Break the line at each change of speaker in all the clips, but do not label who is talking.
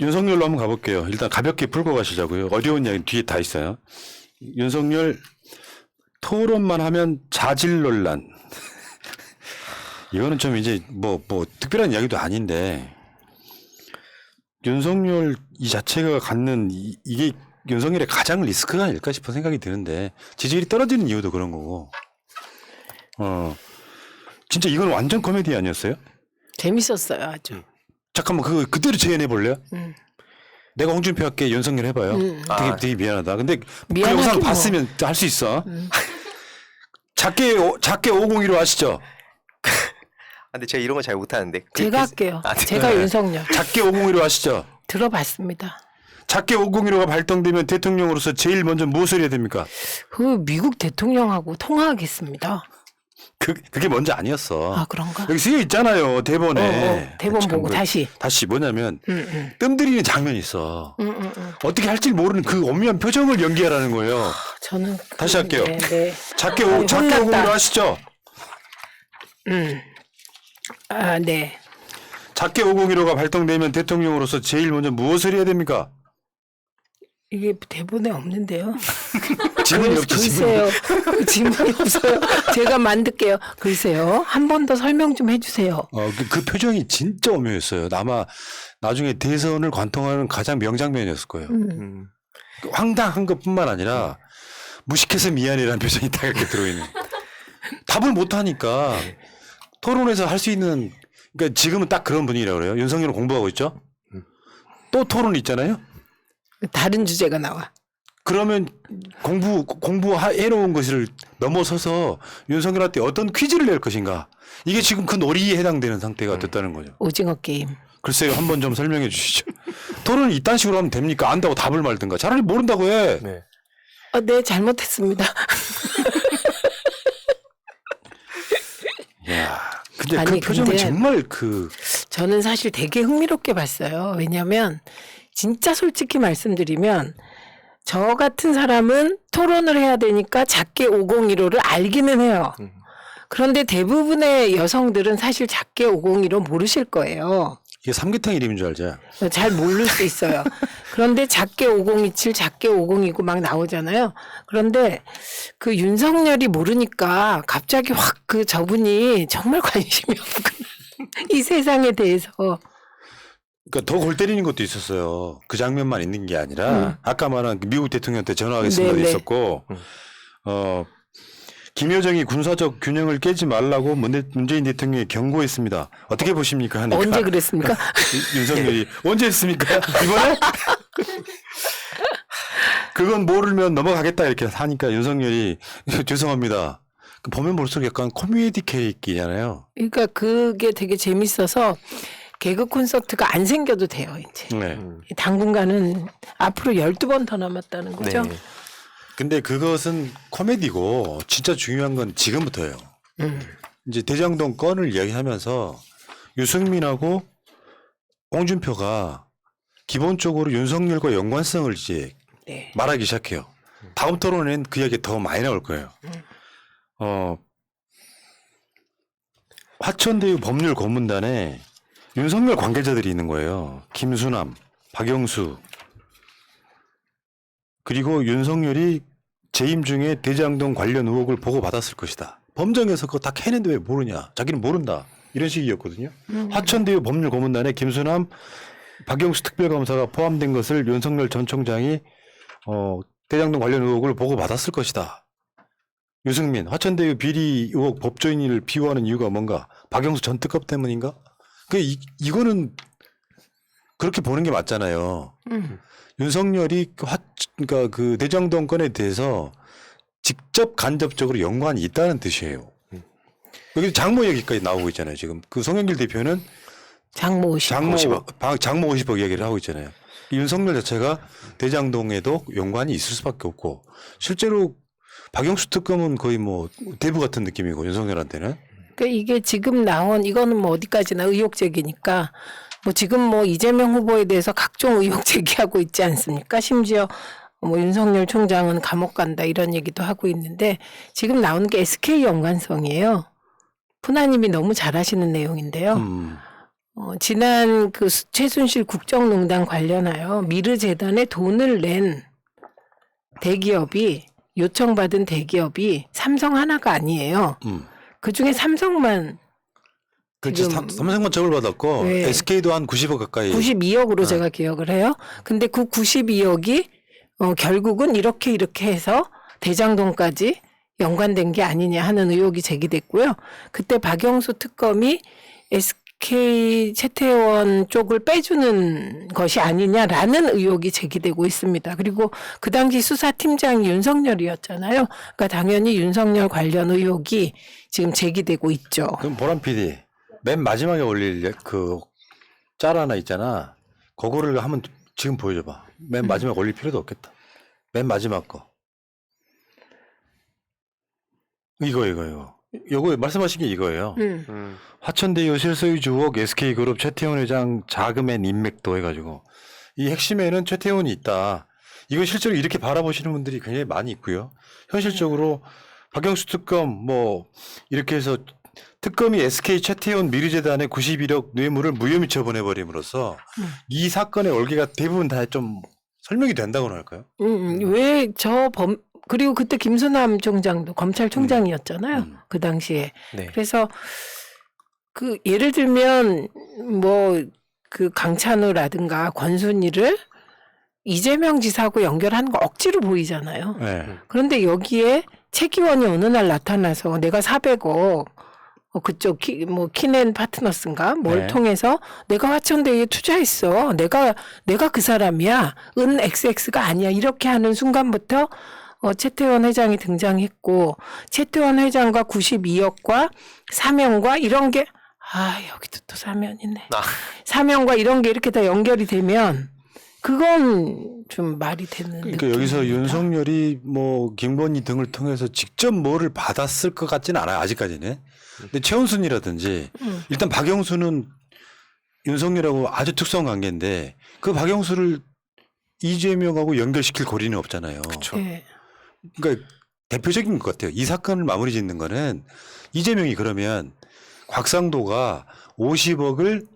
윤석열로 한번 가볼게요. 일단 가볍게 풀고 가시자고요. 어려운 이야기 뒤에 다 있어요. 윤석열 토론만 하면 자질 논란. 이거는 좀 이제 뭐 특별한 이야기도 아닌데 윤석열 이 자체가 갖는 이게 윤석열의 가장 리스크가 아닐까 싶은 생각이 드는데 지지율이 떨어지는 이유도 그런 거고. 진짜 이건 완전 코미디 아니었어요?
재밌었어요, 아주.
잠깐만 그대로 재현해 볼래요? 내가 홍준표 할게 윤석열 해봐요. 되게 미안하다. 근데 그 영상 봤으면 할 수 있어. 작게 501로 하시죠.
근데 제가 이런 거 잘 못하는데.
제가 할게요. 제가 윤석열.
작게 501로 하시죠.
들어봤습니다.
작게 501호가 발동되면 대통령으로서 제일 먼저 무엇을 해야 됩니까?
그 미국 대통령하고 통화하겠습니다.
그게 먼저 아니었어.
아, 그런가?
여기 쓰여 있잖아요. 대본에.
대본 보고 다시
뭐냐면 뜸들이는 장면이 있어. 어떻게 할지 모르는 그 오묘한 표정을 연기하라는 거예요.
저는
다시 할게요.
네.
작게 501로 하시죠.
아, 네.
작게 501호가 발동되면 대통령으로서 제일 먼저 무엇을 해야 됩니까?
이게 대본에 없는데요.
지문이 없죠.
글쎄요. 지문이 없어요. 제가 만들게요. 글쎄요. 한 번 더 설명 좀 해주세요.
그 표정이 진짜 오묘했어요. 아마 나중에 대선을 관통하는 가장 명장면이었을 거예요. 황당한 것뿐만 아니라 무식해서 미안해라는 표정이 딱 이렇게 들어있는. 답을 못하니까 토론에서 할 수 있는 그러니까 지금은 딱 그런 분위기라고 그래요. 윤석열은 공부하고 있죠. 또 토론 있잖아요.
다른 주제가 나와.
그러면 공부해놓은 것을 넘어서서 윤석열한테 어떤 퀴즈를 낼 것인가. 이게 지금 그 놀이에 해당되는 상태가 됐다는 거죠.
오징어 게임.
글쎄요. 한번 좀 설명해 주시죠. 토론을 이딴 식으로 하면 됩니까? 안다고 답을 말든가. 차라리 모른다고 해.
네.
네, 잘못했습니다.
이야, 근데
아니,
그 표정은
근데
정말
저는 사실 되게 흥미롭게 봤어요. 왜냐하면 진짜 솔직히 말씀드리면 저 같은 사람은 토론을 해야 되니까 작게 501호를 알기는 해요. 그런데 대부분의 여성들은 사실 작게 501호 모르실 거예요.
이게 삼계탕 이름인 줄 알죠?
잘 모를 수 있어요. 그런데 작게 5027, 작게 5029 막 나오잖아요. 그런데 그 윤석열이 모르니까 갑자기 확 그 저분이 정말 관심이 없구나. 이 세상에 대해서.
그러니까 더 골 때리는 것도 있었어요. 그 장면만 있는 게 아니라 아까 말한 미국 대통령한테 전화하겠습니다도
네네.
있었고 김여정이 군사적 균형을 깨지 말라고 문재인 대통령이 경고했습니다. 어떻게 보십니까? 하니까
언제 그랬습니까?
윤석열이 언제 했습니까? 이번에? 그건 모르면 넘어가겠다 이렇게 하니까 윤석열이 죄송합니다. 보면 볼수록 약간 코미디 캐릭이잖아요.
그러니까 그게 되게 재밌어서 개그 콘서트가 안 생겨도 돼요, 이제.
네.
당분간은 앞으로 12번 더 남았다는 거죠.
네.
근데 그것은 코미디고 진짜 중요한 건 지금부터예요. 이제 대장동 건을 이야기하면서 유승민하고 홍준표가 기본적으로 윤석열과 연관성을 이제
네.
말하기 시작해요. 다음 토론에는 그 이야기 더 많이 나올 거예요. 화천대유 법률 고문단에 윤석열 관계자들이 있는 거예요. 김수남, 박영수. 그리고 윤석열이 재임 중에 대장동 관련 의혹을 보고받았을 것이다. 범정에서 그거 다 캐는데 왜 모르냐. 자기는 모른다. 이런 식이었거든요. 화천대유 법률 고문단에 김수남, 박영수 특별검사가 포함된 것을 윤석열 전 총장이 대장동 관련 의혹을 보고받았을 것이다. 유승민, 화천대유 비리 의혹 법조인을 비호하는 이유가 뭔가? 박영수 전 특검 때문인가? 이거는 그렇게 보는 게 맞잖아요. 윤석열이 그러니까 그 대장동 건에 대해서 직접 간접적으로 연관이 있다는 뜻이에요. 여기 장모 얘기까지 나오고 있잖아요. 지금 그 송영길 대표는
장모 50억.
장모 50억 이야기를 하고 있잖아요. 윤석열 자체가 대장동에도 연관이 있을 수밖에 없고 실제로 박영수 특검은 거의 뭐 대부 같은 느낌이고 윤석열한테는.
그러니까 이게 지금 나온 이거는 뭐 어디까지나 의혹 제기니까 뭐 지금 뭐 이재명 후보에 대해서 각종 의혹 제기하고 있지 않습니까? 심지어 뭐 윤석열 총장은 감옥 간다 이런 얘기도 하고 있는데 지금 나오는 게 SK 연관성이에요. 푸나님이 너무 잘하시는 내용인데요. 지난 그 최순실 국정농단 관련하여 미르재단에 돈을 낸 대기업이 요청받은 대기업이 삼성 하나가 아니에요. 그 중에 삼성만
그렇지.
지금-
삼성만 처벌 받았고
네.
SK도 한 90억 가까이.
92억으로 제가 기억을 해요. 근데 그 92억이 결국은 이렇게 해서 대장동까지 연관된 게 아니냐 하는 의혹이 제기됐고요. 그때 박영수 특검이 SK 최태원 쪽을 빼주는 것이 아니냐라는 의혹이 제기되고 있습니다. 그리고 그 당시 수사팀장이 윤석열이었잖아요. 그러니까 당연히 윤석열 관련 의혹이 지금 제기되고 있죠.
그럼 보람 PD 맨 마지막에 올릴 그 짤 하나 있잖아. 그거를 한번 지금 보여줘봐. 맨 마지막 올릴 필요도 없겠다. 맨 마지막 거. 이거. 요거 말씀하신 게 이거예요. 화천대유 실소유 주옥 SK그룹 최태원 회장 자금엔 인맥도 해가지고 이 핵심에는 최태원이 있다. 이거 실제로 이렇게 바라보시는 분들이 굉장히 많이 있고요. 현실적으로 박영수 특검 뭐 이렇게 해서 특검이 SK 최태원 미르재단의 91억 뇌물을 무혐의 처분해버림으로써 이 사건의 얼개가 대부분 다 좀 설명이 된다고나 할까요?
왜 그리고 그때 김수남 총장도 검찰총장이었잖아요. 그 당시에.
네.
그래서 그 예를 들면 뭐 그 강찬호라든가 권순일을 이재명 지사하고 연결하는 거 억지로 보이잖아요.
네.
그런데 여기에 최기원이 어느 날 나타나서 내가 400억 그쪽 키넨 파트너스인가 뭘
네.
통해서 내가 화천대유에 투자했어. 내가 그 사람이야. 은 XX가 아니야. 이렇게 하는 순간부터 최태원 회장이 등장했고 최태원 회장과 92억과 사면과 이런 게 여기도 또 사면이네. 사면과 이런 게 이렇게 다 연결이 되면 그건 좀 말이 되는.
그러니까 여기서
느낌입니다.
윤석열이 뭐 김건희 등을 통해서 직접 뭐를 받았을 것 같지는 않아요. 아직까지는. 근데 최은순이라든지 일단 박영수는 윤석열하고 아주 특수한 관계인데 그 박영수를 이재명하고 연결시킬 고리는 없잖아요.
그렇죠.
네.
그러니까 대표적인 것 같아요. 이 사건을 마무리 짓는 거는 이재명이 그러면 곽상도가 50억을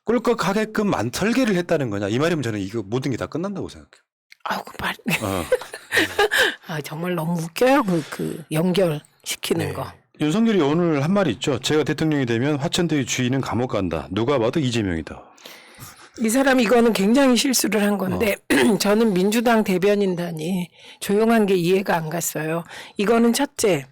꿀꺽하게끔 설계를 했다는 거냐. 이 말이면 저는 이거 모든 게 다 끝난다고 생각해요.
그 말.
어.
정말 너무 웃겨요. 그 연결시키는
네.
거.
윤석열이 오늘 한 말이 있죠. 제가 대통령이 되면 화천대유 주인은 감옥 간다. 누가 봐도 이재명이다.
이 사람 이거는 굉장히 실수를 한 건데 저는 민주당 대변인단이 조용한 게 이해가 안 갔어요. 이거는 첫째,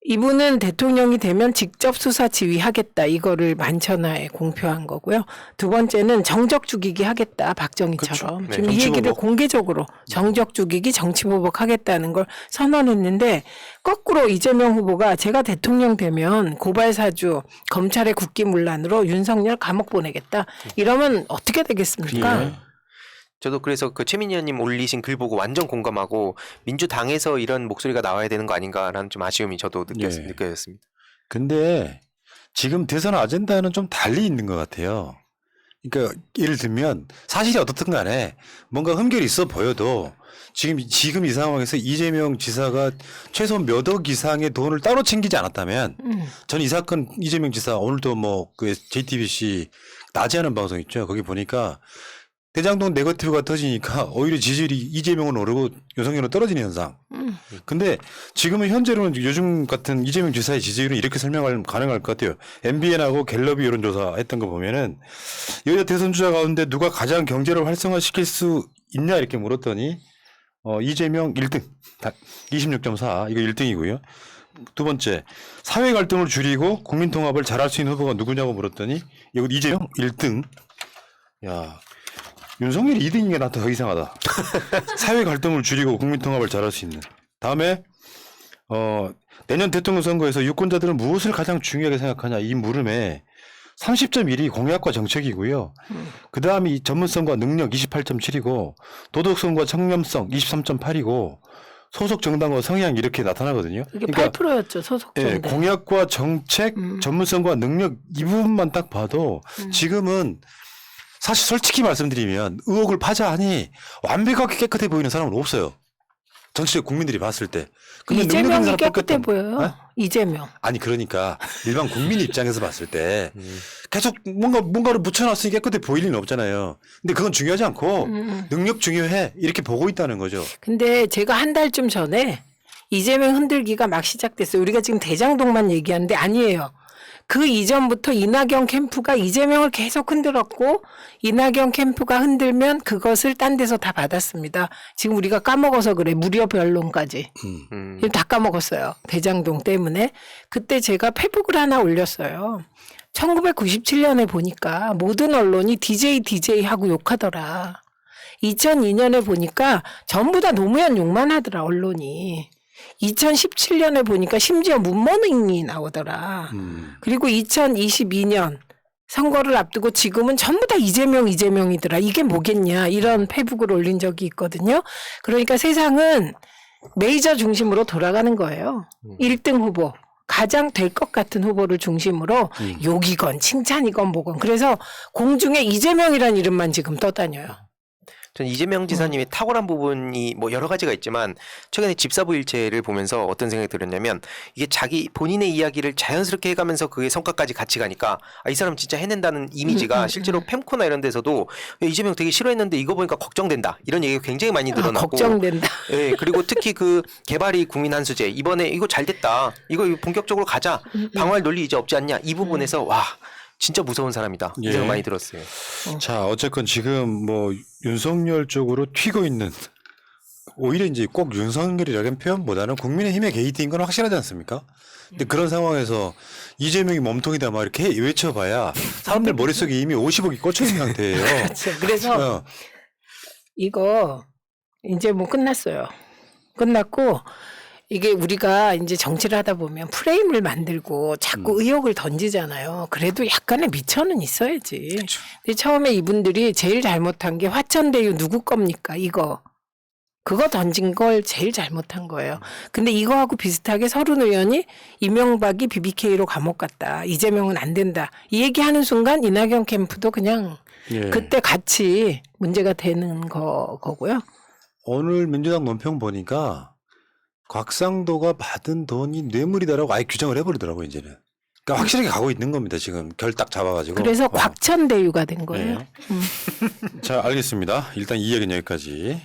이분은 대통령이 되면 직접 수사 지휘하겠다. 이거를 만천하에 공표한 거고요. 두 번째는 정적 죽이기 하겠다. 박정희처럼.
그쵸. 네,
지금 이 얘기를
정치보복.
공개적으로 정적 죽이기, 정치보복 하겠다는 걸 선언했는데 거꾸로 이재명 후보가 제가 대통령 되면 고발사주, 검찰의 국기문란으로 윤석열 감옥 보내겠다. 이러면 어떻게 되겠습니까?
예.
저도 그래서 그 최민희 의원님 올리신 글 보고 완전 공감하고 민주당에서 이런 목소리가 나와야 되는 거 아닌가라는 좀 아쉬움이 저도
예.
느껴졌습니다.
근데 지금 대선 아젠다는 좀 달리 있는 것 같아요. 그러니까 예를 들면 사실이 어떻든 간에 뭔가 흠결이 있어 보여도 지금 이 상황에서 이재명 지사가 최소 몇 억 이상의 돈을 따로 챙기지 않았다면 저는 이 사건 이재명 지사 오늘도 뭐 그 JTBC 낮에 하는 방송 있죠. 거기 보니까 대장동 네거티브가 터지니까 오히려 지지율이 이재명은 오르고 윤석열은 떨어지는 현상. 근데 지금은 현재로는 요즘 같은 이재명 지사의 지지율은 이렇게 가능할 것 같아요. MBN하고 갤럽이 여론조사 했던 거 보면은 여야 대선 주자 가운데 누가 가장 경제를 활성화시킬 수 있냐 이렇게 물었더니 이재명 1등 26.4 이거 1등이고요. 두 번째 사회 갈등을 줄이고 국민 통합을 잘할 수 있는 후보가 누구냐고 물었더니 이거 이재명 1등. 야. 윤석열이 2등인 게 나 더 이상하다. 사회 갈등을 줄이고 국민 통합을 잘할 수 있는. 다음에 내년 대통령 선거에서 유권자들은 무엇을 가장 중요하게 생각하냐 이 물음에 30.1이 공약과 정책이고요. 그다음이 전문성과 능력 28.7이고 도덕성과 청렴성 23.8이고 소속 정당과 성향 이렇게 나타나거든요.
이게 8%였죠. 소속정당.
공약과 정책, 전문성과 능력 이 부분만 딱 봐도 지금은 사실 솔직히 말씀드리면 의혹을 파자하니 완벽하게 깨끗해 보이는 사람은 없어요. 정치적 국민들이 봤을 때. 근데
이재명이
능력 있는 사람
깨끗해
뽑겠다는-
보여요.
네?
이재명.
아니 그러니까 일반 국민 입장에서 봤을 때 계속 뭔가를 묻혀놨으니 깨끗해 보일 리는 없잖아요. 근데 그건 중요하지 않고 능력 중요해 이렇게 보고 있다는 거죠.
근데 제가 한 달쯤 전에 이재명 흔들기가 막 시작됐어요. 우리가 지금 대장동만 얘기하는데 아니에요. 그 이전부터 이낙연 캠프가 이재명을 계속 흔들었고 이낙연 캠프가 흔들면 그것을 딴 데서 다 받았습니다. 지금 우리가 까먹어서 그래. 무료 변론까지. 지금 다 까먹었어요. 대장동 때문에. 그때 제가 페북을 하나 올렸어요. 1997년에 보니까 모든 언론이 DJ 하고 욕하더라. 2002년에 보니까 전부 다 노무현 욕만 하더라, 언론이. 2017년에 보니까 심지어 문모닝이 나오더라. 그리고 2022년 선거를 앞두고 지금은 전부 다 이재명이더라. 이게 뭐겠냐. 이런 페북을 올린 적이 있거든요. 그러니까 세상은 메이저 중심으로 돌아가는 거예요. 1등 후보. 가장 될 것 같은 후보를 중심으로 욕이건 칭찬이건 뭐건. 그래서 공중에 이재명이라는 이름만 지금 떠다녀요.
전 이재명 지사님의 탁월한 부분이 뭐 여러 가지가 있지만 최근에 집사부 일체를 보면서 어떤 생각이 들었냐면 이게 자기 본인의 이야기를 자연스럽게 해가면서 그게 성과까지 같이 가니까 아, 이 사람 진짜 해낸다는 이미지가 실제로 펨코나 이런 데서도 야, 이재명 되게 싫어했는데 이거 보니까 걱정된다 이런 얘기가 굉장히 많이 늘어나고
걱정된다.
예, 그리고 특히 그 개발이 국민 한수제 이번에 이거 잘 됐다 이거 본격적으로 가자 방어할 논리 이제 없지 않냐 이 부분에서 와 진짜 무서운 사람이다 이
예.
생각 많이 들었어요.
자 어쨌건 지금 뭐 윤석열 쪽으로 튀고 있는 오히려 이제 꼭 윤석열이라는 표현보다는 국민의힘의 게이트인 건 확실하지 않습니까? 근데 그런 상황에서 이재명이 몸통이다 막 이렇게 외쳐봐야 사람들 머릿속에 이미 50억이 꽂혀 있는 상태예요.
그렇죠. 그래서
어.
이거 이제 뭐 끝났어요. 끝났고 이게 우리가 이제 정치를 하다 보면 프레임을 만들고 자꾸 의혹을 던지잖아요. 그래도 약간의 미천은 있어야지. 근데 처음에 이분들이 제일 잘못한 게 화천대유 누구 겁니까? 이거. 그거 던진 걸 제일 잘못한 거예요. 근데 이거하고 비슷하게 서른 의원이 이명박이 BBK로 감옥 갔다. 이재명은 안 된다. 이 얘기하는 순간 이낙연 캠프도 그냥
예.
그때 같이 문제가 되는 거고요.
오늘 민주당 논평 보니까 곽상도가 받은 돈이 뇌물이다라고 아예 규정을 해버리더라고요 이제는. 그러니까 확실하게 가고 있는 겁니다 지금 결 딱 잡아가지고.
그래서 곽천대유가 된 거예요.
네. 자 알겠습니다. 일단 이 얘기는 여기까지.